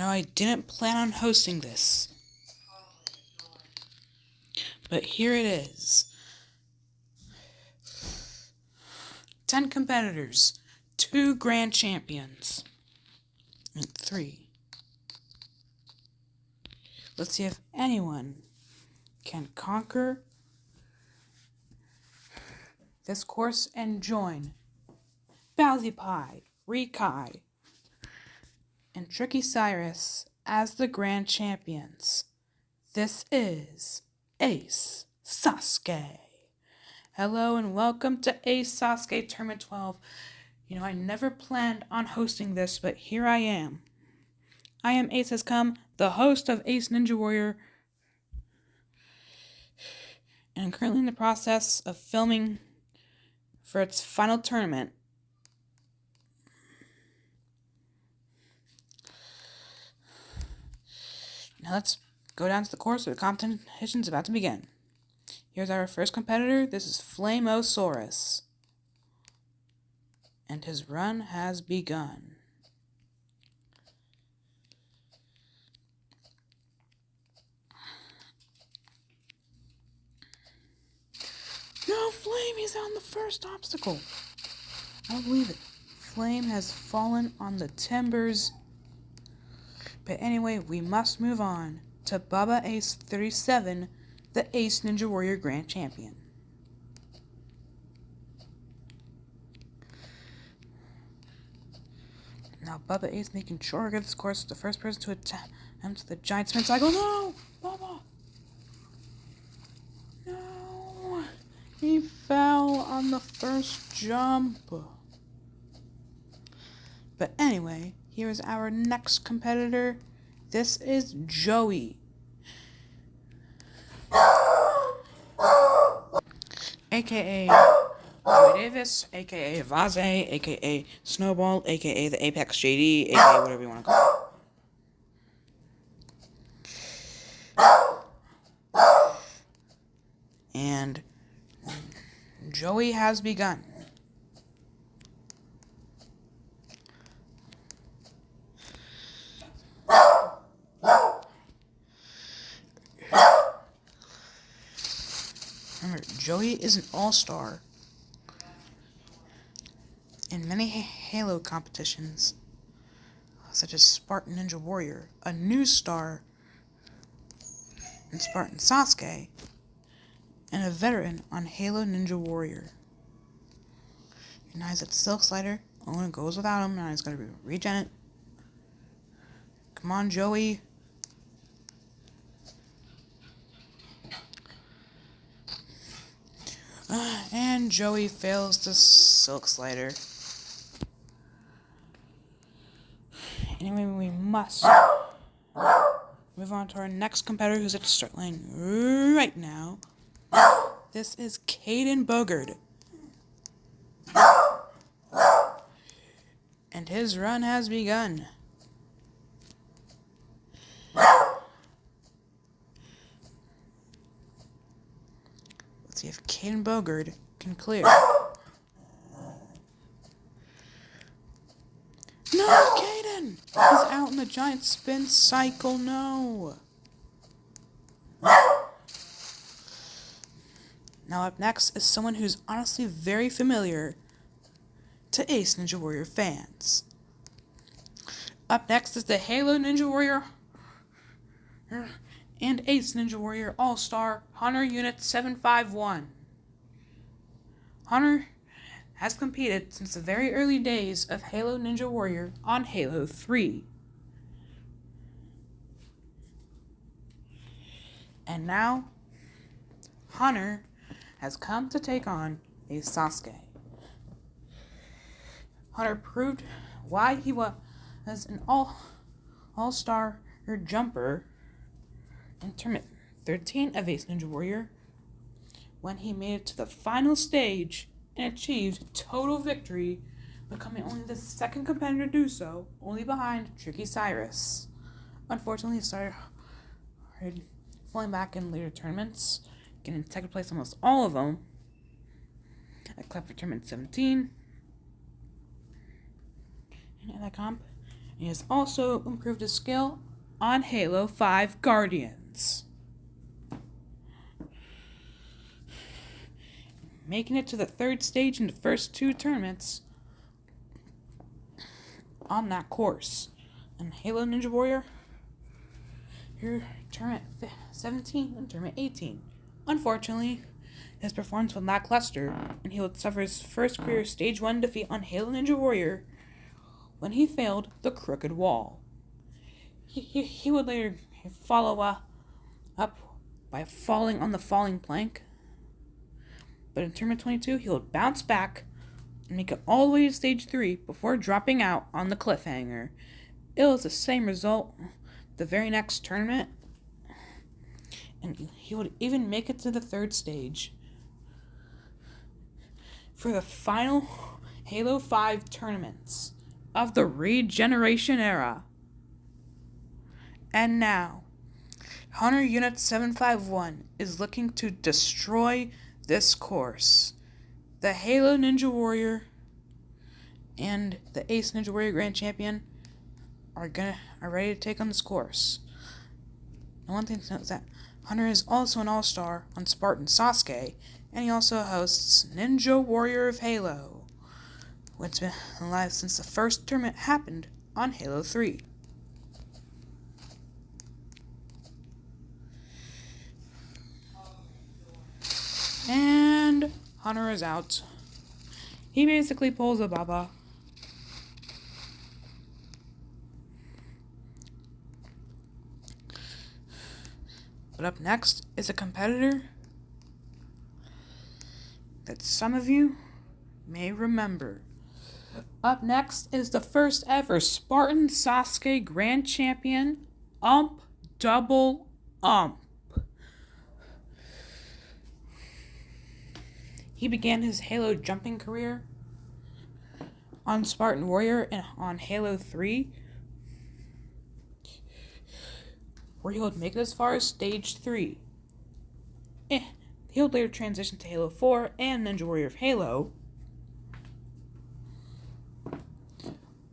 I didn't plan on hosting this, but here it is. 10 competitors, 2 grand champions, and 3. Let's see if anyone can conquer this course and join Bowsy Pie, Rekai, and TrickyCyrus as the grand champions. This is Ace Sasuke. Hello and welcome to Ace Sasuke Tournament 12. I never planned on hosting this, but here I am. I am Ace Has Come, the host of Ace Ninja Warrior, and I'm currently in the process of filming for its final tournament. Now let's go down to the course where the competition's about to begin. Here's our first competitor. This is Flamosaurus, and his run has begun. No, Flame, he's on the first obstacle. I don't believe it. Flame has fallen on the timbers. But anyway, we must move on to Baba Ace 37, the Ace Ninja Warrior Grand Champion. Now Baba Ace making sure to get this course, the first person to attempt the giant spin cycle. No! Baba! No! He fell on the first jump. But anyway, here is our next competitor. This is Joey, aka Joey Davis, aka Vase, aka Snowball, aka the Apex JD, aka whatever you want to call it. And Joey has begun. Remember, Joey is an all-star in many Halo competitions, such as Spartan Ninja Warrior, a new star in Spartan Sasuke, and a veteran on Halo Ninja Warrior. And now he's at Silk Slider. Oh, it goes without him. Now he's going to regen it. Come on, Joey. And Joey fails the Silk Slider. Anyway, we must move on to our next competitor who's at the start line right now. This is Caden Bogard. And his run has begun. Let's see if Caden Bogard can clear. No, Caden! He's out in the giant spin cycle. No. Now up next is someone who's honestly very familiar to Ace Ninja Warrior fans. Up next is the Halo Ninja Warrior and Ace Ninja Warrior All-Star Hunter Unit 751. Hunter has competed since the very early days of Halo Ninja Warrior on Halo 3. And now, Hunter has come to take on Ace Sasuke. Hunter proved why he was an all-star jumper in Tournament 13 of Ace Ninja Warrior when he made it to the final stage and achieved total victory, becoming only the second competitor to do so, only behind TrickyCyrus. Unfortunately, he started falling back in later tournaments, getting second place almost all of them, except for Tournament 17. And in that comp, He has also improved his skill on Halo 5 Guardians, making it to the third stage in the first two tournaments on that course. And Halo Ninja Warrior, your tournament 17 and tournament 18. Unfortunately, his performance was lackluster, and he would suffer his first career Stage 1 defeat on Halo Ninja Warrior when he failed the Crooked Wall. He would later follow up by falling on the falling plank, but in Tournament 22, he would bounce back and make it all the way to Stage 3 before dropping out on the cliffhanger. It was the same result the very next tournament, and he would even make it to the third stage. For the final Halo 5 tournaments of the Regeneration era. And now, Hunter Unit 751 is looking to destroy this course. The Halo Ninja Warrior and the Ace Ninja Warrior Grand Champion are ready to take on this course. And one thing to note is that Hunter is also an all-star on Spartan Sasuke, and he also hosts Ninja Warrior of Halo, which has been alive since the first tournament happened on Halo 3. And Hunter is out. He basically pulls a Baba. But up next is a competitor that some of you may remember. Up next is the first ever Spartan Sasuke Grand Champion, Double Ump. He began his Halo jumping career on Spartan Warrior and on Halo 3, where he would make it as far as Stage 3. He would later transition to Halo 4 and Ninja Warrior of Halo,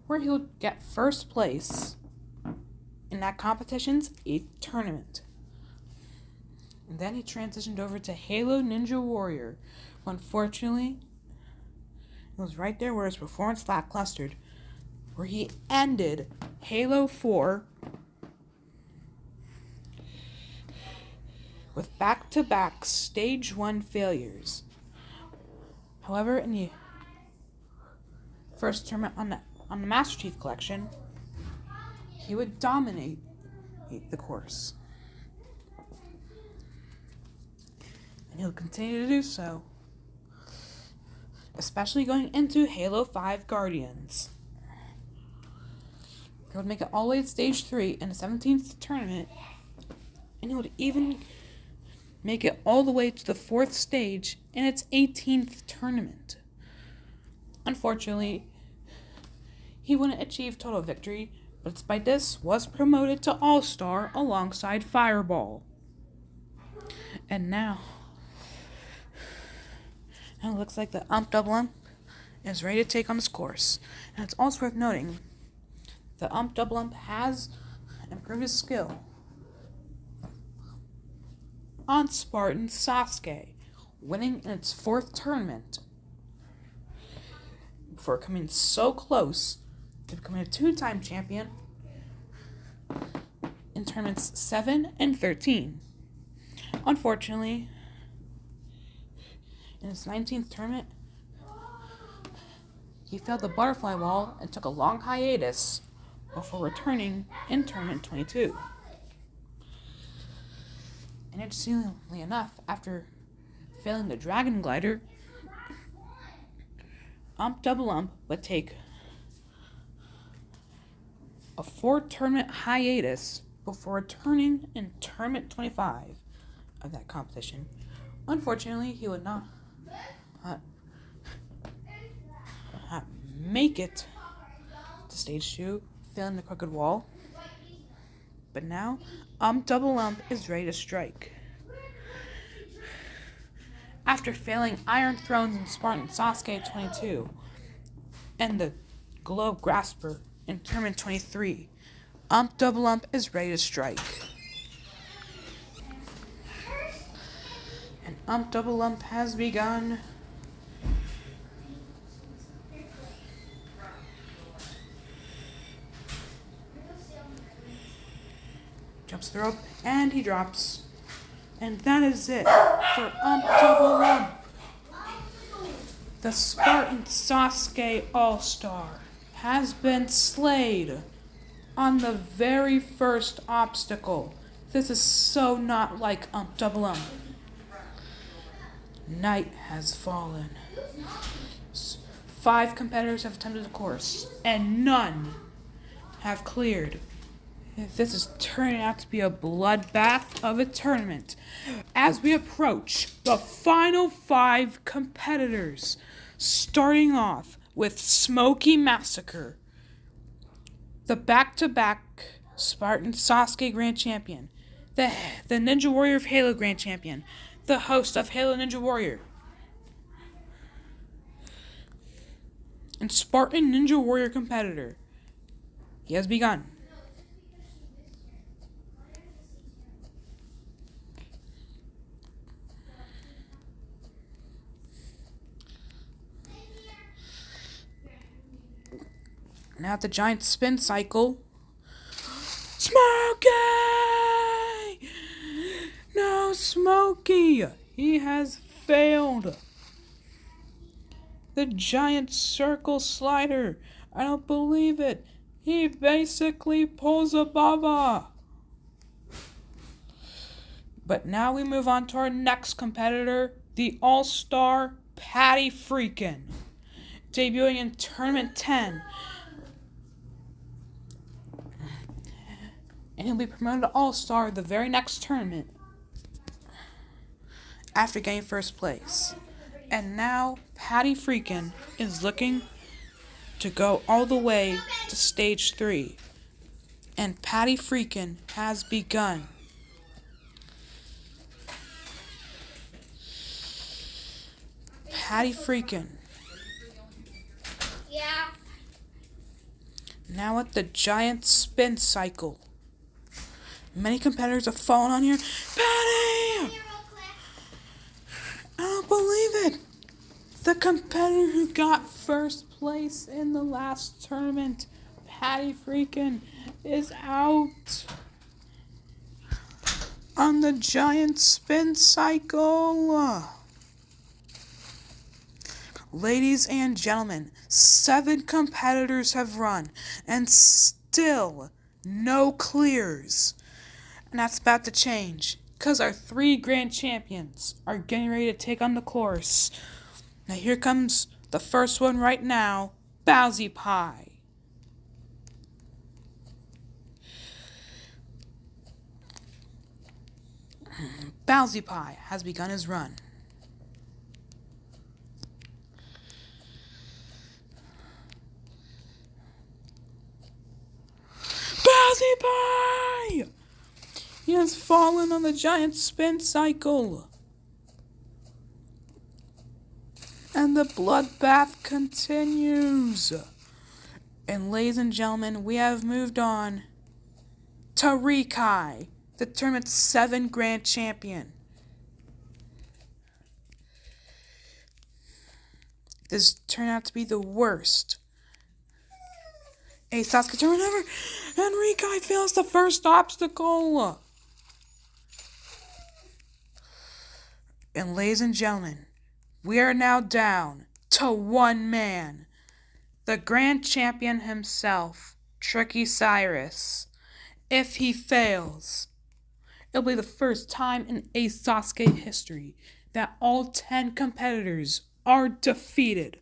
where he would get first place in that competition's 8th tournament. And then he transitioned over to Halo Ninja Warrior. Unfortunately, it was right there where his performance lacklustered, where he ended Halo 4 with back-to-back Stage 1 failures. However, in the first tournament on the Master Chief Collection, he would dominate the course. And he'll continue to do so, especially going into Halo 5 Guardians. He would make it all the way to Stage 3 in the 17th tournament, and he would even make it all the way to the 4th stage in its 18th tournament. Unfortunately, he wouldn't achieve total victory, but despite this, was promoted to All-Star alongside Fireball. And now it looks like the Double Ump is ready to take on this course. And it's also worth noting, the Double Ump has improved his skill on Spartan Sasuke, winning in its 4th tournament before coming so close to becoming a 2-time champion in tournaments 7 and 13. Unfortunately, in his 19th tournament, he failed the butterfly wall and took a long hiatus before returning in tournament 22. And interestingly enough, after failing the Dragon Glider, Double Ump would take a 4-tournament hiatus before returning in tournament 25 of that competition. Unfortunately, he would not make it to Stage 2, failing the Crooked Wall. But now, Double Ump is ready to strike. After failing Iron Thrones in Spartan Sasuke 22 and the Globe Grasper In Tournament 23, Ump Double Ump is ready to strike. And Ump Double Ump has begun. Jumps the rope, and he drops. And that is it for Ump Double Ump. The Spartan Sasuke All-Star has been slayed on the very first obstacle. This is so not like Ump Double Ump. Night has fallen. 5 competitors have attempted the course, and none have cleared. This is turning out to be a bloodbath of a tournament as we approach the final 5 competitors, starting off with Smoky Massacre, the back-to-back Spartan Sasuke Grand Champion, the Ninja Warrior of Halo Grand Champion, the host of Halo Ninja Warrior, and Spartan Ninja Warrior competitor. He has begun. Now at the giant spin cycle. Smokey! No, Smokey! He has failed. The giant circle slider. I don't believe it. He basically pulls a Baba. But now we move on to our next competitor, the All-Star Freakin, debuting in Tournament 10. And he'll be promoted to All-Star the very next tournament after getting first place. And now Freakin is looking to go all the way to stage 3. And Freakin has begun. Freakin. Yeah. Now at the giant spin cycle. Many competitors have fallen on here. Patty! I don't believe it. The competitor who got first place in the last tournament, Freakin, is out on the giant spin cycle. Ladies and gentlemen, 7 competitors have run, and still no clears. And that's about to change, because our 3 grand champions are getting ready to take on the course. Now here comes the first one right now, Bowsy Pie. Bowsy Pie has begun his run. Bowsy Pie! He has fallen on the giant spin cycle. And the bloodbath continues. And ladies and gentlemen, we have moved on to Rikai, the tournament's 7 grand champion. This turned out to be the worst Ace Sasuke tournament ever. And Rikai fails the first obstacle. And ladies and gentlemen, we are now down to 1 man. The grand champion himself, TrickyCyrus. If he fails, it'll be the first time in Ace Sasuke history that all 10 competitors are defeated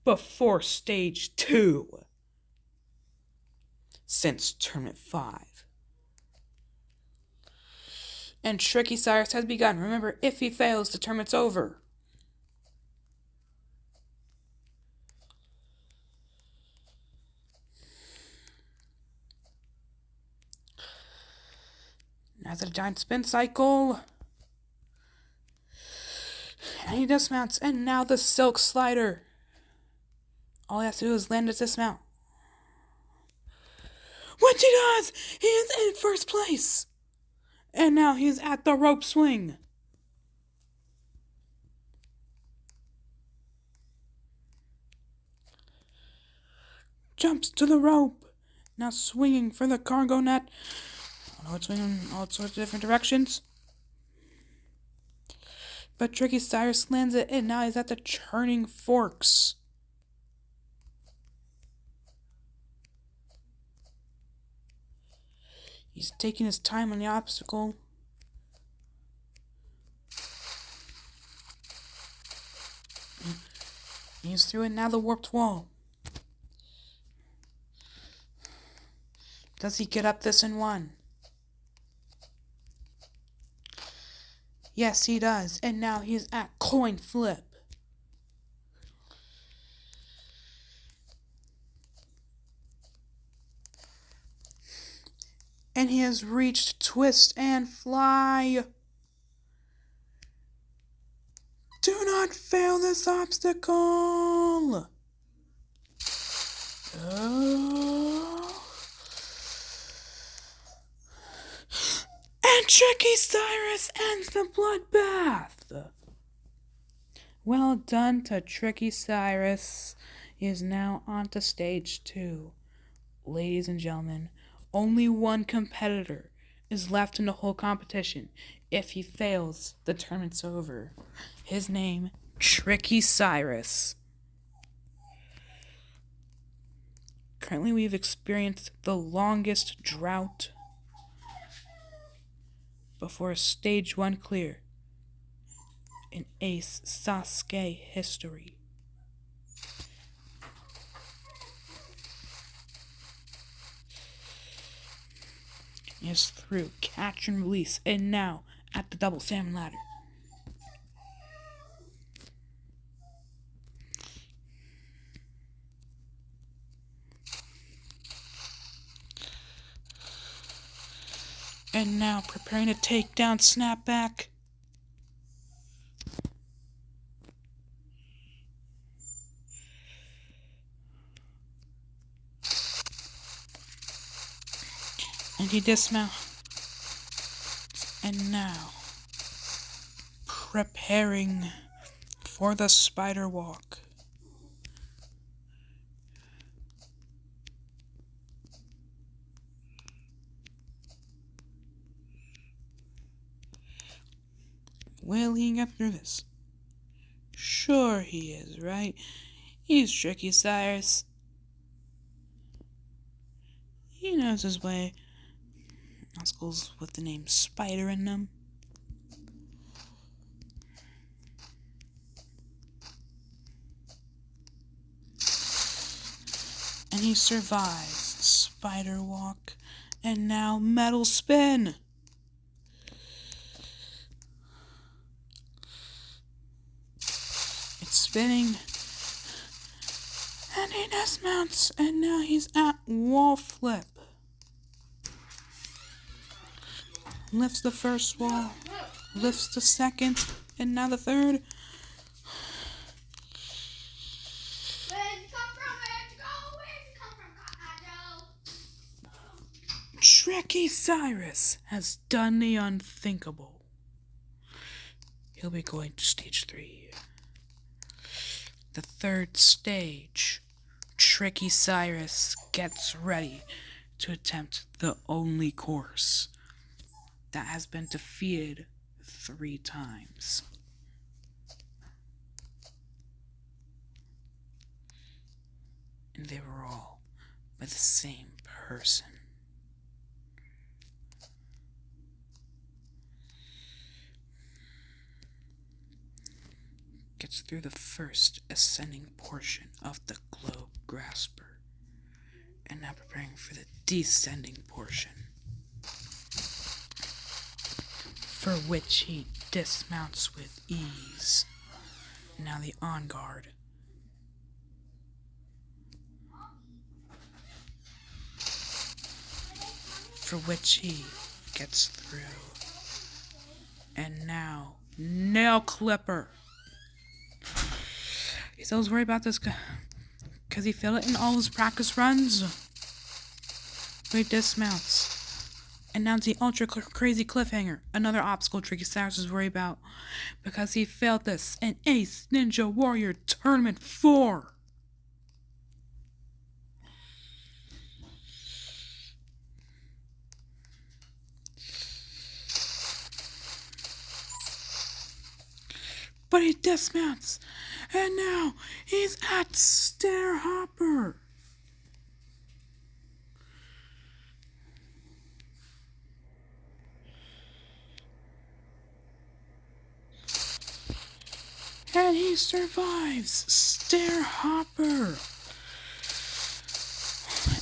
before stage 2 since Tournament 5. And TrickyCyrus has begun. Remember, if he fails, the tournament's over. Now the giant spin cycle. And he dismounts. And now the silk slider. All he has to do is land his dismount. And he does! He is in first place! And now he is at the rope swing. Jumps to the rope. Now swinging for the cargo net. Oh, it's swinging all sorts of different directions. But TrickyCyrus lands it, and now he's at the churning forks. He's taking his time on the obstacle. He's through it, now the warped wall. Does he get up this in one? Yes, he does. And now he's at coin flip. And he has reached twist and fly. Do not fail this obstacle. And TrickyCyrus ends the bloodbath. Well done to TrickyCyrus. He is now on to stage 2. Ladies and gentlemen, only one competitor is left in the whole competition. If he fails, the tournament's over. His name, TrickyCyrus. Currently, we've experienced the longest drought before stage 1 clear in Ace Sasuke history. He is through catch and release, and now at the double salmon ladder. And now preparing to take down snapback. And he dismounts. And now preparing for the spider walk. Will he get through this? Sure he is, right? He's TrickyCyrus. He knows his way. Obstacles with the name Spider in them. And he survives spider walk. And now metal spin. Spinning, and he dismounts, and now he's at wall flip. Lifts the first wall, lifts the second, and now the third. TrickyCyrus has done the unthinkable. He'll be going to stage 3. The third stage, TrickyCyrus gets ready to attempt the only course that has been defeated 3 times. And they were all by the same person. Gets through the first ascending portion of the globe grasper, and now preparing for the descending portion, for which he dismounts with ease. Now the on guard. For which he gets through. And now nail clipper. He's always worried about this because he failed it in all his practice runs. So he dismounts. And now the ultra crazy cliffhanger. Another obstacle TrickyCyrus was worried about. Because he failed this in Ace Ninja Warrior Tournament 4. But he dismounts. And now he's at Stair Hopper. And he survives Stair Hopper.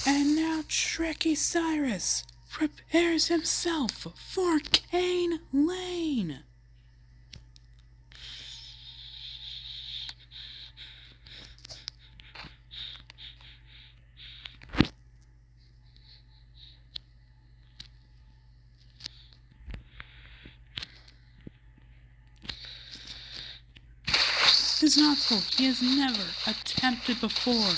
And now TrickyCyrus prepares himself for Cane Lane. This is an obstacle he has never attempted before.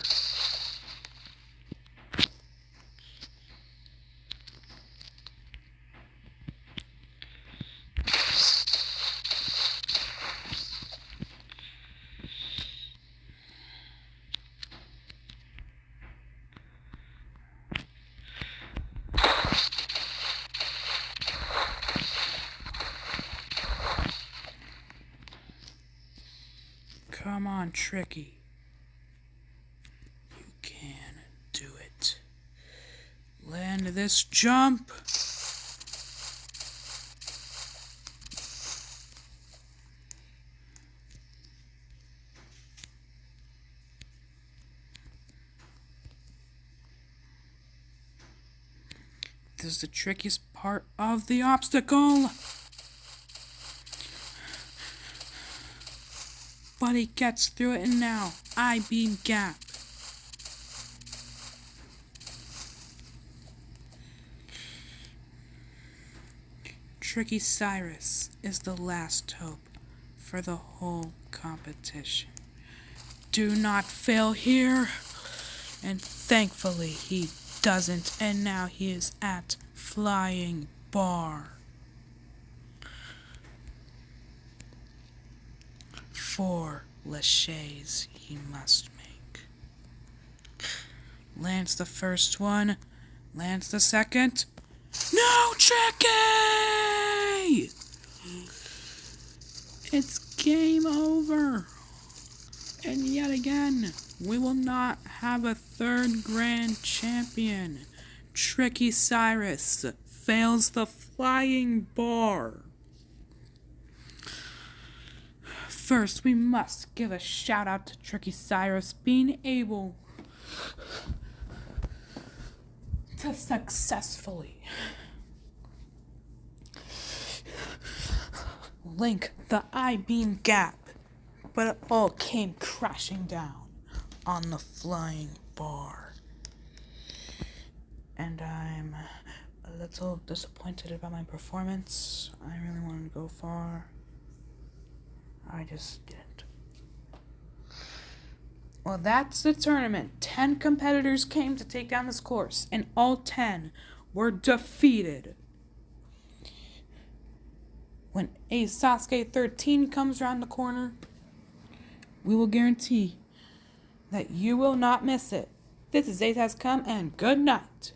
Come on, Tricky. You can do it. Land this jump. This is the trickiest part of the obstacle. But he gets through it, and now I-beam gap. TrickyCyrus is the last hope for the whole competition. Do not fail here. And thankfully he doesn't, and now he is at Flying Bar. 4 laches he must make. Lands the first one. Lands the second. No, Tricky! It's game over. And yet again, we will not have a third grand champion. TrickyCyrus fails the Flying Bar. First, we must give a shout out to TrickyCyrus being able to successfully link the I-beam gap, but it all came crashing down on the Flying Bar. And I'm a little disappointed about my performance. I really wanted to go far. I just didn't. Well, that's the tournament. 10 competitors came to take down this course, and all 10 were defeated. When Ace Sasuke 13 comes around the corner, we will guarantee that you will not miss it. This is Ace Has Come, and good night.